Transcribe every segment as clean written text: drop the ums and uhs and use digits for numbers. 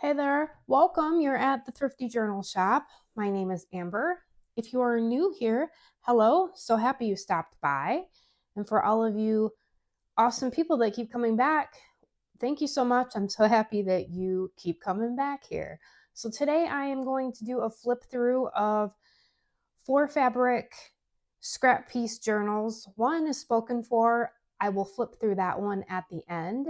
Hey there, welcome. You're at the Thrifty Journal Shop. My name is Amber. If you are new here, hello, so happy you stopped by. And for all of you awesome people that keep coming back, thank you so much. I'm so happy that you keep coming back here. So today I am going to do a flip through of 4 fabric scrap piece journals. One is spoken for. I will flip through that one at the end.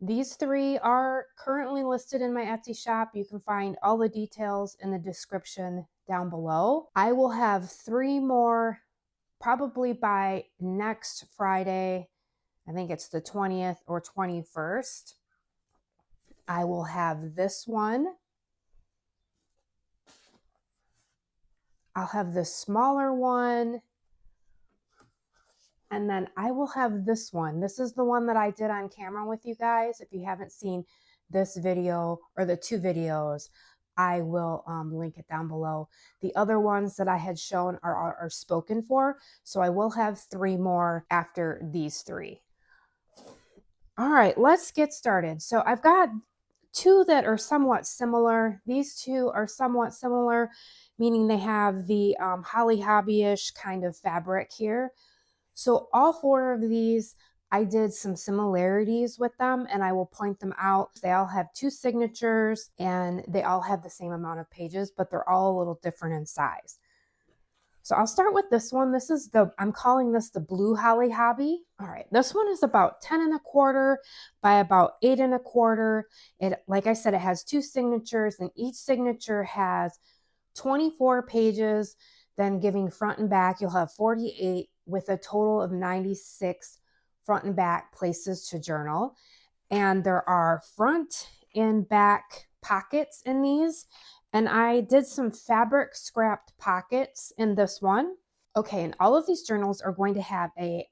These 3 are currently listed in my Etsy shop. You can find all the details in the description down below. I will have 3 more probably by next Friday. I think it's the 20th or 21st. I will have this one. I'll have the smaller one. And then I will have this one. This is the one that I did on camera with you guys. If you haven't seen this video or the 2 videos, I will link it down below. The other ones that I had shown are spoken for. So I will have 3 more after these 3. All right, let's get started. So I've got 2 that are somewhat similar. These 2 are somewhat similar, meaning they have the Holly Hobby-ish kind of fabric here. So all 4 of these, I did some similarities with them and I will point them out. They all have 2 signatures and they all have the same amount of pages, but they're all a little different in size. So I'll start with this one. This is I'm calling this the Blue Holly Hobby. All right, this one is about 10¼ by about 8¼ It, like I said, it has 2 signatures and each signature has 24 pages, then giving front and back, you'll have 48 with a total of 96 front and back places to journal. And there are front and back pockets in these. And I did some fabric scrapped pockets in this one. Okay, and all of these journals are going to have a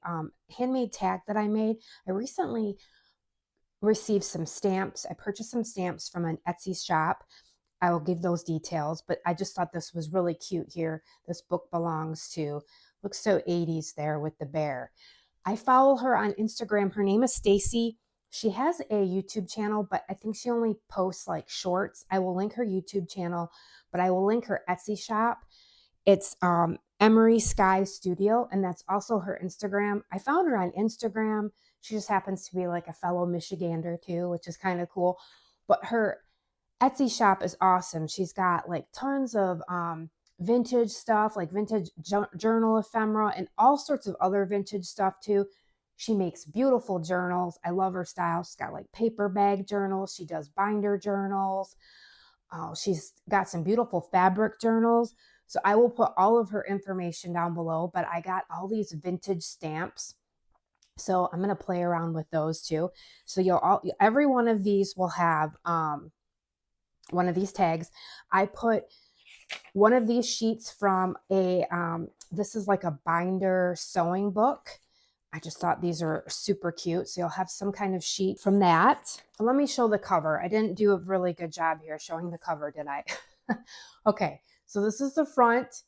handmade tag that I made. I recently received some stamps. I purchased some stamps from an Etsy shop. I will give those details, but I just thought this was really cute here. This book belongs to, looks so 80s there with the bear. I follow her on Instagram. Her name is Stacy. She has a YouTube channel, but I think she only posts like shorts. I will link her YouTube channel, but I will link her Etsy shop. It's EmerySkyStudio, and that's also her Instagram. I found her on Instagram. She just happens to be like a fellow Michigander too, which is kind of cool. But her Etsy shop is awesome. She's got like tons of vintage stuff, like vintage journal ephemera and all sorts of other vintage stuff too. She makes beautiful journals. I love her style. She's got like paper bag journals. She does binder journals. She's got some beautiful fabric journals. So I will put all of her information down below, but I got all these vintage stamps. So I'm going to play around with those too. So every one of these will have one of these tags. I put one of these sheets from a, this is like a binder sewing book. I just thought these are super cute. So you'll have some kind of sheet from that. Let me show the cover. I didn't do a really good job here showing the cover, did I? Okay, so this is the front.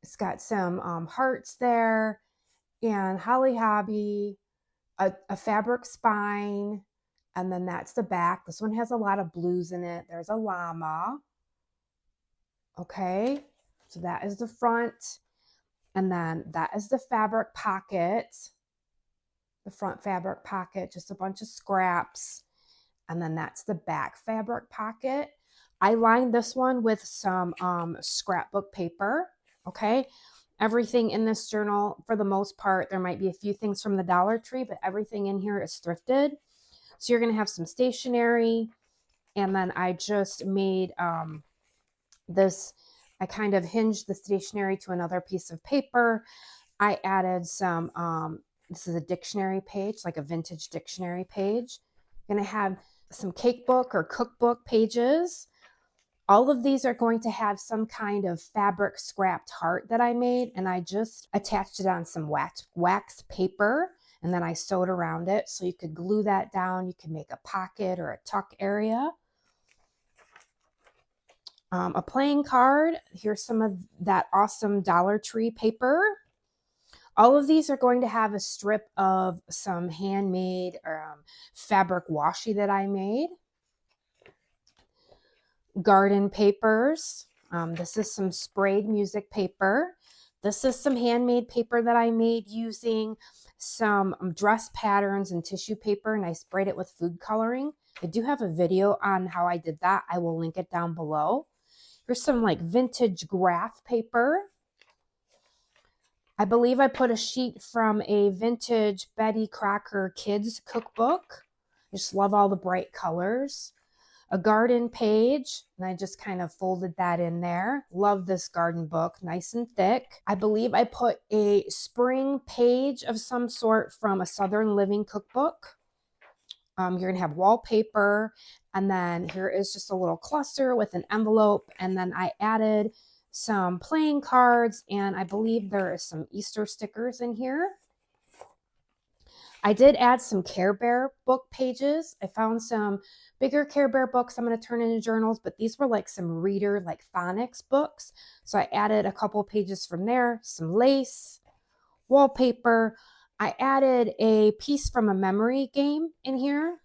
It's got some hearts there and Holly Hobby, a fabric spine, and then that's the back. This one has a lot of blues in it. There's a llama. Okay, so that is the front. And then that is the fabric pocket. The front fabric pocket, just a bunch of scraps. And then that's the back fabric pocket. I lined this one with some scrapbook paper. Okay, everything in this journal, for the most part, there might be a few things from the Dollar Tree, but everything in here is thrifted. So you're going to have some stationery. And then I just made this, I kind of hinged the stationery to another piece of paper. I added some, this is a dictionary page, like a vintage dictionary page. I'm going to have some cake book or cookbook pages. All of these are going to have some kind of fabric scrapped heart that I made, and I just attached it on some wax paper, and then I sewed around it. So you could glue that down. You can make a pocket or a tuck area. A playing card. Here's some of that awesome Dollar Tree paper. All of these are going to have a strip of some handmade fabric washi that I made. garden papers. This is some sprayed music paper. This is some handmade paper that I made using some dress patterns and tissue paper, and I sprayed it with food coloring. I do have a video on how I did that. I will link it down below. Here's some like vintage graph paper. I believe I put a sheet from a vintage Betty Crocker kids cookbook. I just love all the bright colors. A garden page, and I just kind of folded that in there. Love this garden book, nice and thick. I believe I put a spring page of some sort from a Southern Living cookbook. You're gonna have wallpaper, and then here is just a little cluster with an envelope, and then I added some playing cards, and I believe there is some Easter stickers in here. I did add some Care Bear book pages. I found some bigger Care Bear books I'm going to turn into journals, but these were like some reader, like phonics books. So I added a couple pages from there, some lace, wallpaper. I added a piece from a memory game in here.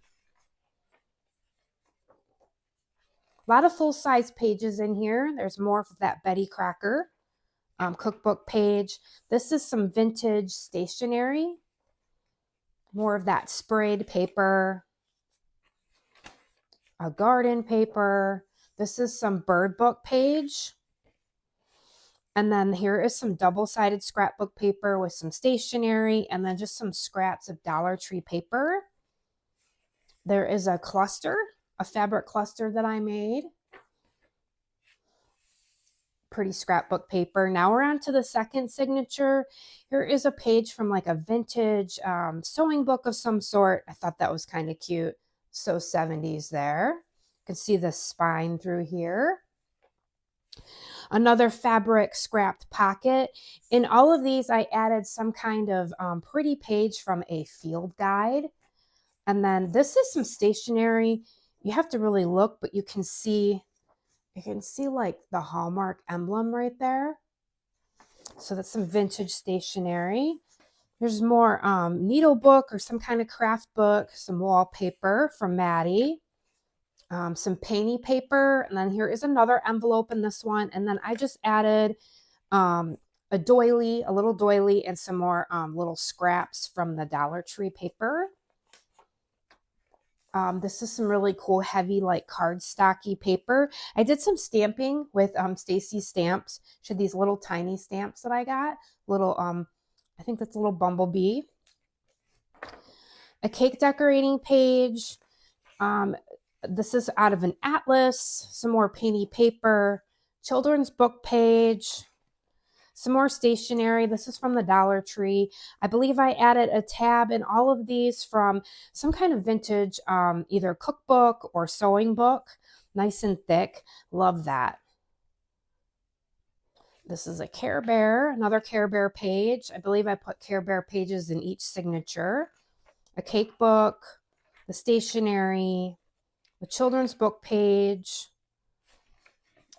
A lot of full-size pages in here. There's more of that Betty Crocker cookbook page. This is some vintage stationery. More of that sprayed paper. A garden paper. This is some bird book page. And then here is some double-sided scrapbook paper with some stationery, and then just some scraps of Dollar Tree paper. There is a cluster, a fabric cluster that I made. Pretty scrapbook paper. Now we're on to the second signature. Here is a page from like a vintage sewing book of some sort. I thought that was kind of cute. So 70s there. You can see the spine through here. Another fabric scrapped pocket. In all of these, I added some kind of pretty page from a field guide. And then this is some stationery. You have to really look, but you can see like the Hallmark emblem right there. So that's some vintage stationery. There's more needle book or some kind of craft book, some wallpaper from Maddie, some painty paper, and then here is another envelope in this one. And then I just added a doily, a little doily, and some more little scraps from the Dollar Tree paper. This is some really cool, heavy, like cardstocky paper. I did some stamping with Stacy stamps. She had these little tiny stamps that I got. Little, I think that's a little bumblebee. A cake decorating page. This is out of an atlas. Some more painty paper. Children's book page. Some more stationery. This is from the Dollar Tree. I believe I added a tab in all of these from some kind of vintage, either cookbook or sewing book. Nice and thick. Love that. This is a Care Bear, another Care Bear page. I believe I put Care Bear pages in each signature. A cake book, the stationery, the children's book page.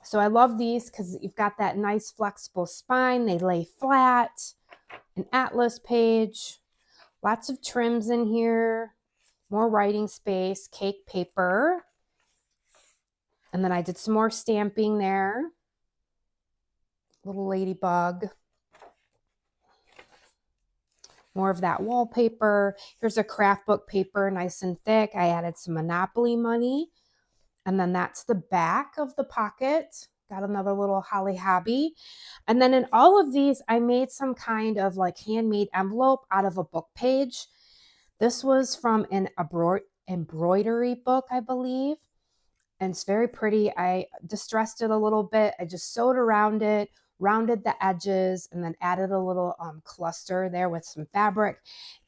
So I love these because you've got that nice flexible spine. They lay flat. An atlas page. Lots of trims in here. More writing space. Cake paper. And then I did some more stamping there. Little ladybug. More of that wallpaper. Here's a craft book paper, nice and thick. I added some Monopoly money. And then that's the back of the pocket. Got another little Holly Hobby. And then in all of these, I made some kind of like handmade envelope out of a book page. This was from an embroidery book, I believe. And it's very pretty. I distressed it a little bit. I just sewed around it, rounded the edges, and then added a little cluster there with some fabric.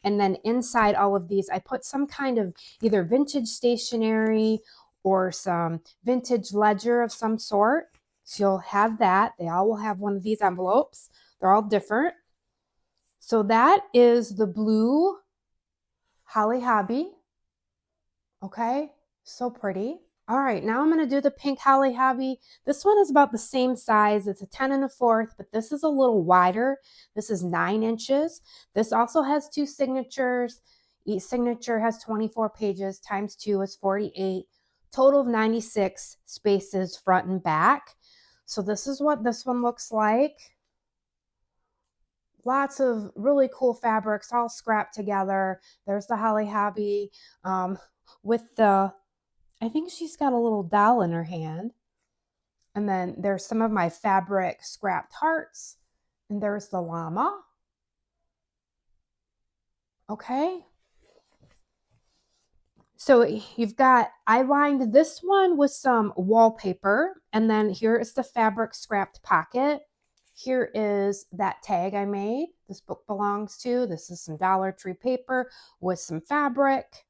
And then inside all of these, I put some kind of either vintage stationery or some vintage ledger of some sort. So you'll have that. They all will have one of these envelopes. They're all different. So that is the blue Holly Hobby. Okay, so pretty. All right, now I'm going to do the pink Holly Hobby. This one is about the same size. It's a 10 1/4, but this is a little wider. This is 9 inches. This also has 2 signatures. Each signature has 24 pages, times 2 is 48. Total of 96 spaces front and back. So this is what this one looks like. Lots of really cool fabrics all scrapped together. There's the Holly Hobby with the, I think she's got a little doll in her hand. And then there's some of my fabric scrapped hearts. And there's the llama. Okay. So you've got, I lined this one with some wallpaper. And then here is the fabric scrapped pocket. Here is that tag I made. This book belongs to. This is some Dollar Tree paper with some fabric.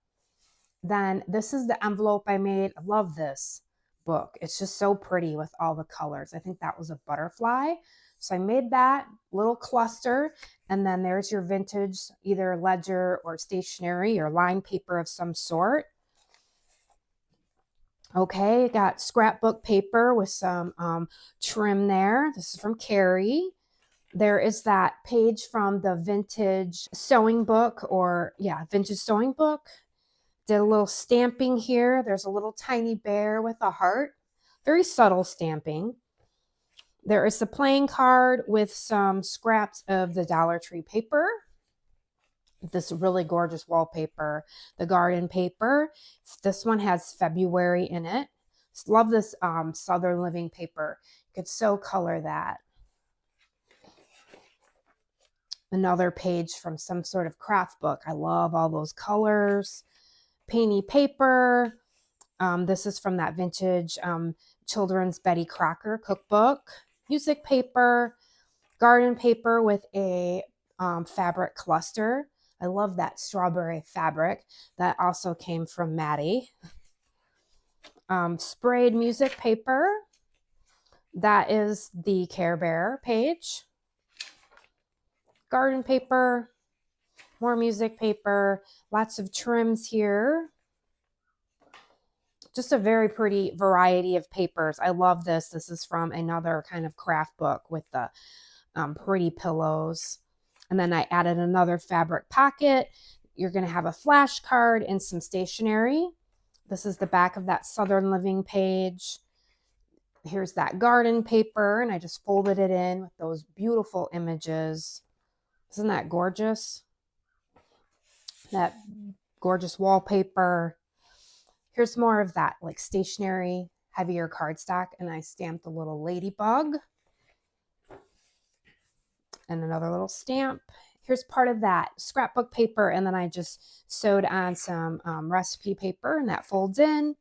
Then this is the envelope I made. I love this book. It's just so pretty with all the colors. I think that was a butterfly. So I made that little cluster. And then there's your vintage, either ledger or stationery or lined paper of some sort. Okay, got scrapbook paper with some trim there. This is from Carrie. There is that page from the vintage sewing book, or yeah, vintage sewing book. Did a little stamping here. There's a little tiny bear with a heart. Very subtle stamping. There is the playing card with some scraps of the Dollar Tree paper. This really gorgeous wallpaper, the garden paper. This one has February in it. Just love this Southern Living paper. You could so color that. Another page from some sort of craft book. I love all those colors. Painty paper. This is from that vintage children's Betty Crocker cookbook. Music paper. Garden paper with a fabric cluster. I love that strawberry fabric. That also came from Maddie. Sprayed music paper. That is the Care Bear page. Garden paper. More music paper. Lots of trims here. Just a very pretty variety of papers. I love this. This is from another kind of craft book with the pretty pillows. And then I added another fabric pocket. You're going to have a flashcard and some stationery. This is the back of that Southern Living page. Here's that garden paper, and I just folded it in with those beautiful images. Isn't that gorgeous? That gorgeous wallpaper. Here's more of that like stationery, heavier cardstock, and I stamped a little ladybug. And another little stamp. Here's part of that scrapbook paper, and then I just sewed on some recipe paper, and that folds in.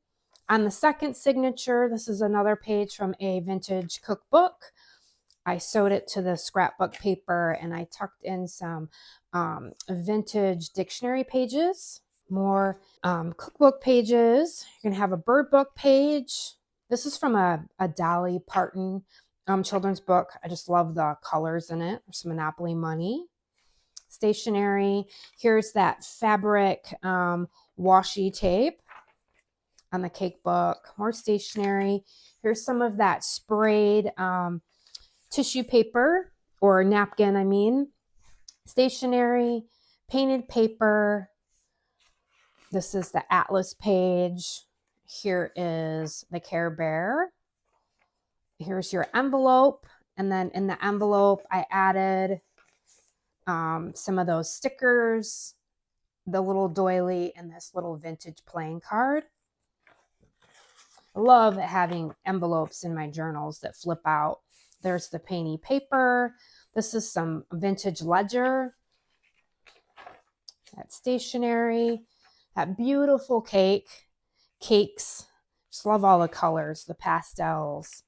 On the second signature, this is another page from a vintage cookbook. I sewed it to the scrapbook paper, and I tucked in some vintage dictionary pages, more cookbook pages. You're going to have a bird book page. This is from a Dolly Parton children's book. I just love the colors in it. There's some Monopoly money. Stationery. Here's that fabric washi tape on the cake book. More stationery. Here's some of that sprayed tissue paper, or napkin, I mean. Stationery. Painted paper. This is the Atlas page. Here is the Care Bear. Here's your envelope. And then in the envelope, I added some of those stickers, the little doily, and this little vintage playing card. I love having envelopes in my journals that flip out. There's the painty paper. This is some vintage ledger. That stationery. That beautiful cakes. Just love all the colors, the pastels.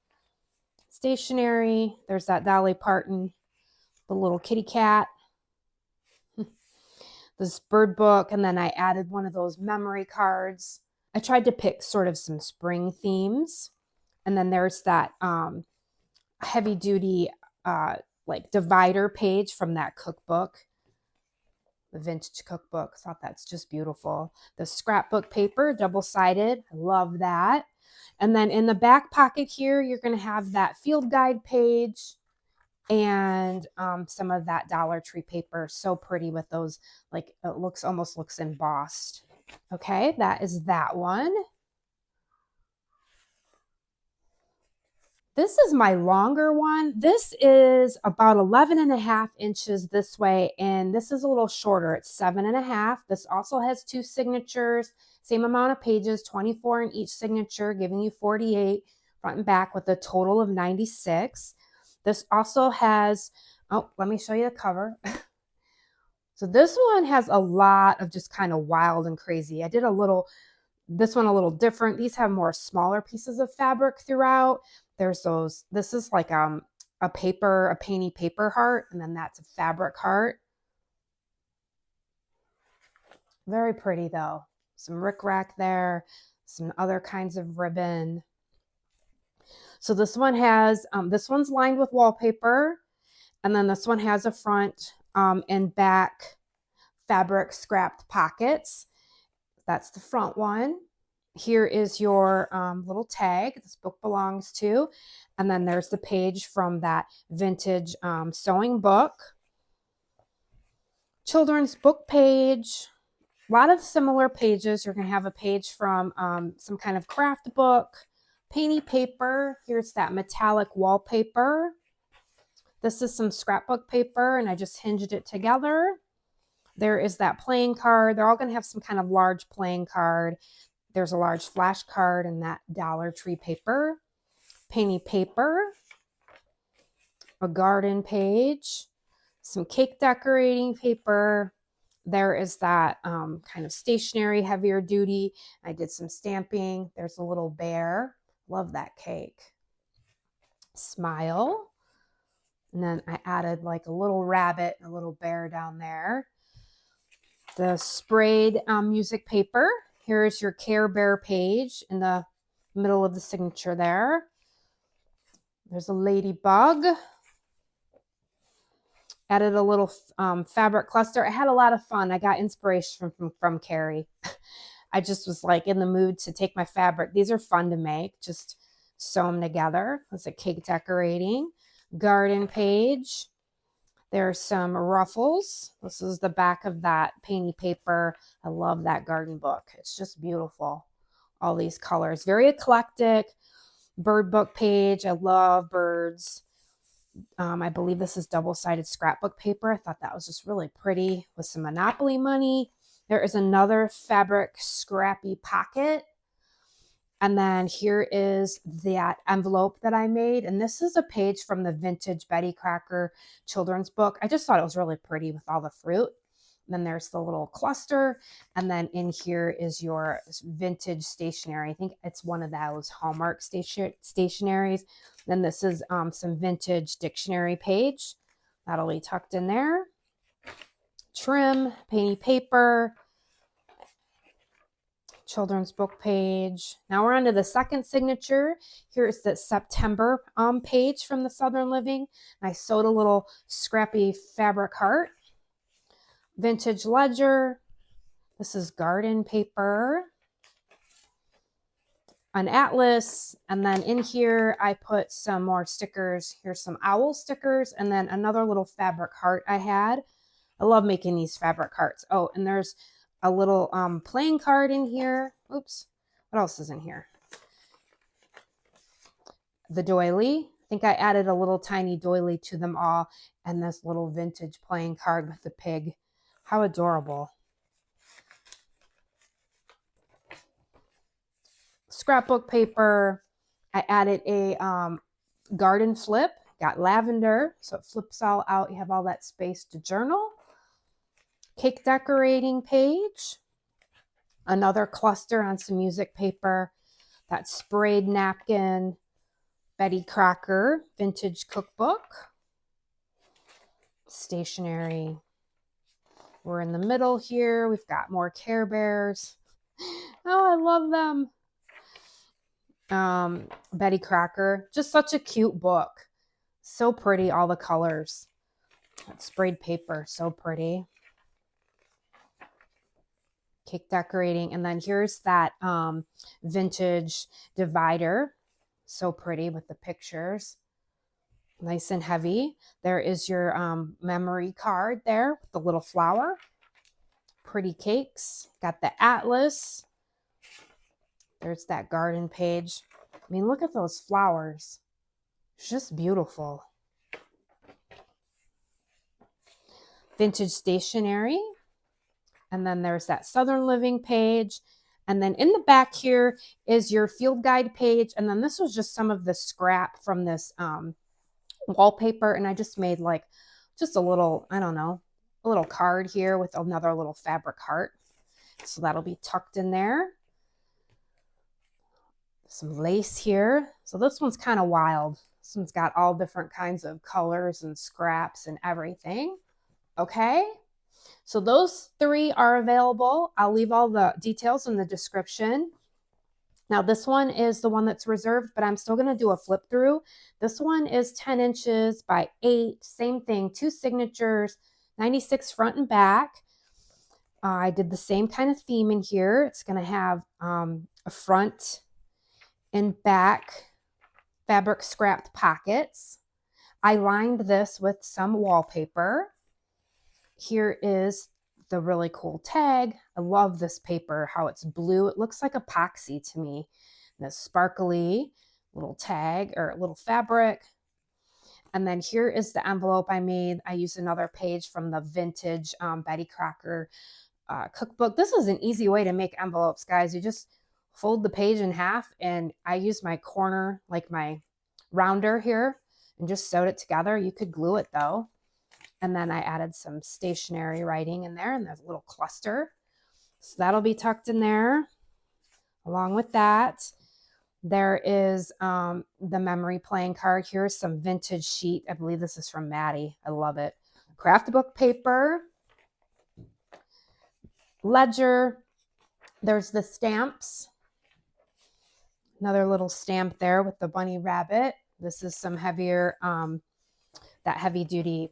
Stationery. There's that Dolly Parton, the little kitty cat. This bird book, and then I added one of those memory cards. I tried to pick sort of some spring themes. And then there's that heavy duty like divider page from that cookbook, the vintage cookbook. I thought that's just beautiful. The scrapbook paper, double-sided. I love that. And then in the back pocket here, you're going to have that field guide page and some of that Dollar Tree paper. So pretty with those, like it almost looks embossed. Okay, that is that one. This is my longer one. This is about 11.5 inches this way, and this is a little shorter. It's 7.5. This also has 2 signatures, same amount of pages, 24 in each signature, giving you 48 front and back with a total of 96. This also has, oh, let me show you the cover. So this one has a lot of just kind of wild and crazy. I did this one a little different. These have more smaller pieces of fabric throughout. There's those, this is like a painty paper heart, and then that's a fabric heart. Very pretty though. Some rickrack there, some other kinds of ribbon. So this one has, this one's lined with wallpaper, and then this one has a front and back fabric scrapped pockets. That's the front one. Here is your little tag this book belongs to. And then there's the page from that vintage sewing book. Children's book page. A lot of similar pages. You're going to have a page from some kind of craft book. Painty paper. Here's that metallic wallpaper. This is some scrapbook paper, and I just hinged it together. There is that playing card. They're all going to have some kind of large playing card. There's a large flash card and that Dollar Tree paper. Painty paper. A garden page. Some cake decorating paper. There is that kind of stationery, heavier duty. I did some stamping. There's a little bear. Love that cake. Smile. And then I added like a little rabbit and a little bear down there. The sprayed music paper. Here's your Care Bear page in the middle of the signature there. There's a ladybug. Added a little fabric cluster. I had a lot of fun. I got inspiration from Carrie. I just was like in the mood to take my fabric. These are fun to make. Just sew them together. That's a cake decorating. Garden page. There's some ruffles. This is the back of that painty paper. I love that garden book. It's just beautiful. All these colors. Very eclectic. Bird book page. I love birds. I believe this is double-sided scrapbook paper. I thought that was just really pretty with some Monopoly money. There is another fabric scrappy pocket. And then here is that envelope that I made. And this is a page from the vintage Betty Crocker children's book. I just thought it was really pretty with all the fruit. And then there's the little cluster. And then in here is your vintage stationery. I think it's one of those Hallmark stationaries. Then this is some vintage dictionary page. That'll be tucked in there. Trim, painty paper. Children's book page. Now we're on to the second signature. Here's the September page from the Southern Living. I sewed a little scrappy fabric heart. Vintage ledger. This is garden paper. An atlas. And then in here, I put some more stickers. Here's some owl stickers. And then another little fabric heart I had. I love making these fabric hearts. Oh, and there's a little playing card in here. Oops. What else is in here? The doily. I think I added a little tiny doily to them all. And this little vintage playing card with the pig. How adorable. Scrapbook paper. I added a garden flip. Got lavender, so it flips all out. You have all that space to journal. Cake decorating page. Another cluster on some music paper. That sprayed napkin. Betty Crocker vintage cookbook. Stationery. We're in the middle here. We've got more Care Bears. Oh, I love them. Betty Crocker. Just such a cute book. So pretty, all the colors. That sprayed paper, so pretty. Cake decorating. And then here's that vintage divider. So pretty with the pictures. Nice and heavy. There is your memory card there with the little flower. Pretty cakes. Got the atlas. There's that garden page. I mean, look at those flowers. It's just beautiful. Vintage stationery. And then there's that Southern Living page. And then in the back here is your field guide page. And then this was just some of the scrap from this wallpaper. And I just made like just a little, I don't know, a little card here with another little fabric heart. So that'll be tucked in there. Some lace here. So this one's kind of wild. This one's got all different kinds of colors and scraps and everything. Okay. So those 3 are available. I'll leave all the details in the description. Now this one is the one that's reserved, but I'm still going to do a flip through. This one is 10 inches by 8. Same thing, 2 signatures, 96 front and back. I did the same kind of theme in here. It's going to have a front and back fabric scrapped pockets. I lined this with some wallpaper. Here is the really cool tag. I love this paper, how it's blue. It looks like epoxy to me. And this sparkly little tag or little fabric. And then here is the envelope I made. I used another page from the vintage Betty Crocker cookbook. This is an easy way to make envelopes, guys. You just fold the page in half, and I use my corner, like my rounder here, and just sewed it together. You could glue it though. And then I added some stationery writing in there, and there's a little cluster. So that'll be tucked in there. Along with that, there is the memory playing card. Here's some vintage sheet. I believe this is from Maddie. I love it. Craft book paper. Ledger. There's the stamps. Another little stamp there with the bunny rabbit. This is some heavier, that heavy duty,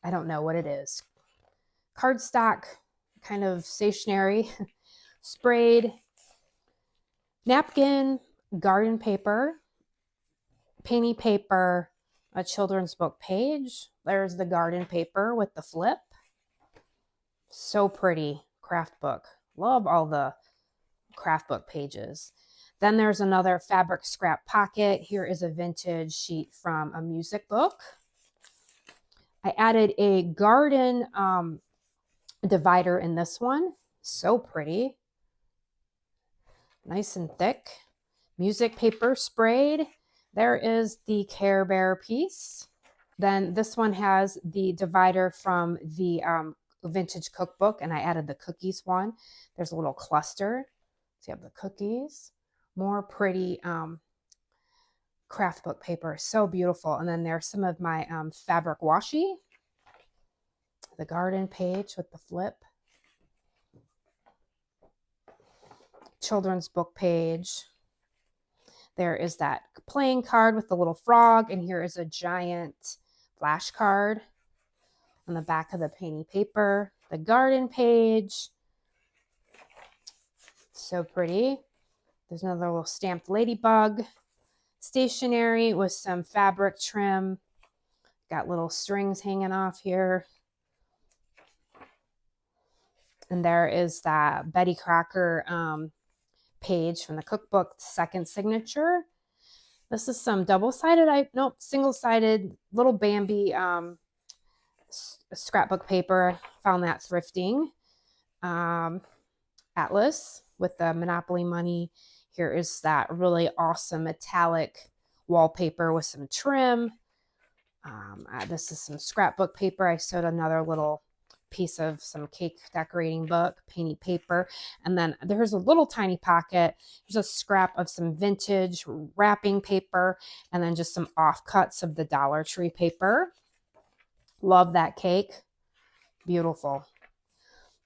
I don't know what it is. Cardstock, kind of stationery, sprayed, napkin, garden paper, painty paper, a children's book page. There's the garden paper with the flip. So pretty. Craft book. Love all the craft book pages. Then there's another fabric scrap pocket. Here is a vintage sheet from a music book. I added a garden divider in this one. So pretty. Nice and thick. Music paper sprayed. There is the Care Bear piece. Then this one has the divider from the vintage cookbook, and I added the cookies one. There's a little cluster. So you have the cookies. More pretty craft book paper. So beautiful. And then there's some of my fabric washi. The garden page with the flip. Children's book page. There is that playing card with the little frog. And here is a giant flash card on the back of the painty paper. The garden page. So pretty. There's another little stamped ladybug. Stationery with some fabric trim. Got little strings hanging off here. And there is that Betty Crocker page from the cookbook, second signature. This is some double-sided, single-sided little Bambi scrapbook paper. Found that thrifting. Atlas with the Monopoly money. Here is that really awesome metallic wallpaper with some trim. This is some scrapbook paper. I sewed another little piece of some cake decorating book, painty paper. And then there's a little tiny pocket. There's a scrap of some vintage wrapping paper, and then just some offcuts of the Dollar Tree paper. Love that cake. Beautiful.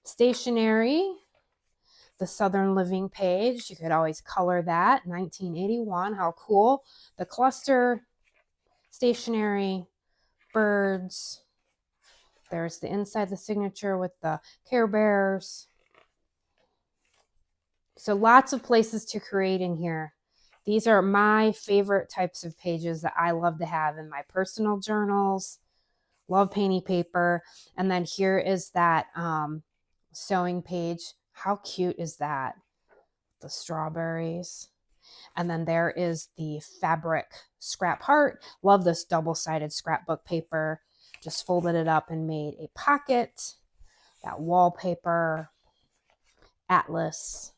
Stationery. The Southern Living page. You could always color that. 1981. How cool. The cluster. Stationery. Birds. There's the inside the signature with the Care Bears. So lots of places to create in here. These are my favorite types of pages that I love to have in my personal journals. Love painty paper. And then here is that sewing page. How cute is that? The strawberries. And then there is the fabric scrap heart. Love this double-sided scrapbook paper. Just folded it up and made a pocket. That wallpaper, atlas.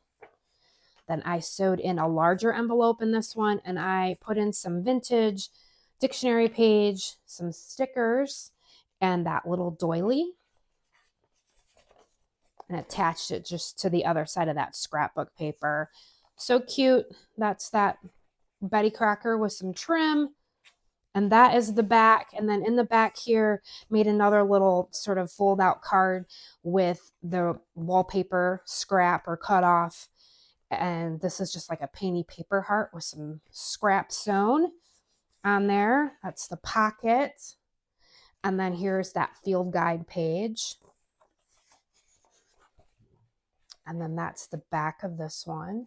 Then I sewed in a larger envelope in this one, and I put in some vintage dictionary page, some stickers, and that little doily, and attached it just to the other side of that scrapbook paper. So cute. That's that Betty Crocker with some trim. And that is the back. And then in the back here, made another little sort of fold out card with the wallpaper scrap or cut off. And this is just like a painty paper heart with some scrap sewn on there. That's the pocket. And then here's that field guide page. And then that's the back of this one.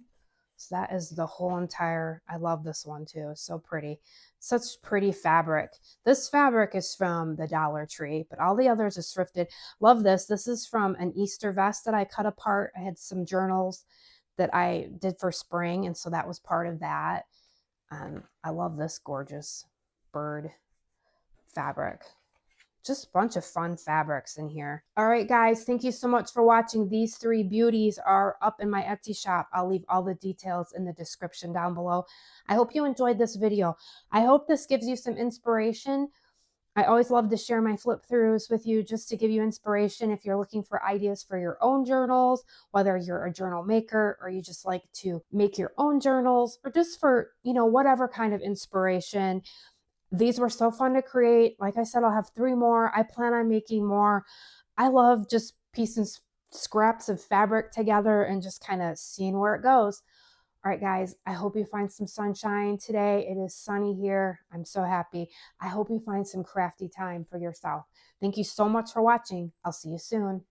So that is the whole entire, I love this one too. So pretty. Such pretty fabric. This fabric is from the Dollar Tree, but all the others is thrifted. Love this. This is from an Easter vest that I cut apart. I had some journals that I did for spring, and so that was part of that. I love this gorgeous bird fabric. Just a bunch of fun fabrics in here. All right, guys, thank you so much for watching. These 3 beauties are up in my Etsy shop. I'll leave all the details in the description down below. I hope you enjoyed this video. I hope this gives you some inspiration. I always love to share my flip throughs with you just to give you inspiration if you're looking for ideas for your own journals, whether you're a journal maker or you just like to make your own journals, or just for, whatever kind of inspiration. These were so fun to create. Like I said, I'll have 3 more. I plan on making more. I love just piecing scraps of fabric together and just kind of seeing where it goes. All right, guys, I hope you find some sunshine today. It is sunny here. I'm so happy. I hope you find some crafty time for yourself. Thank you so much for watching. I'll see you soon.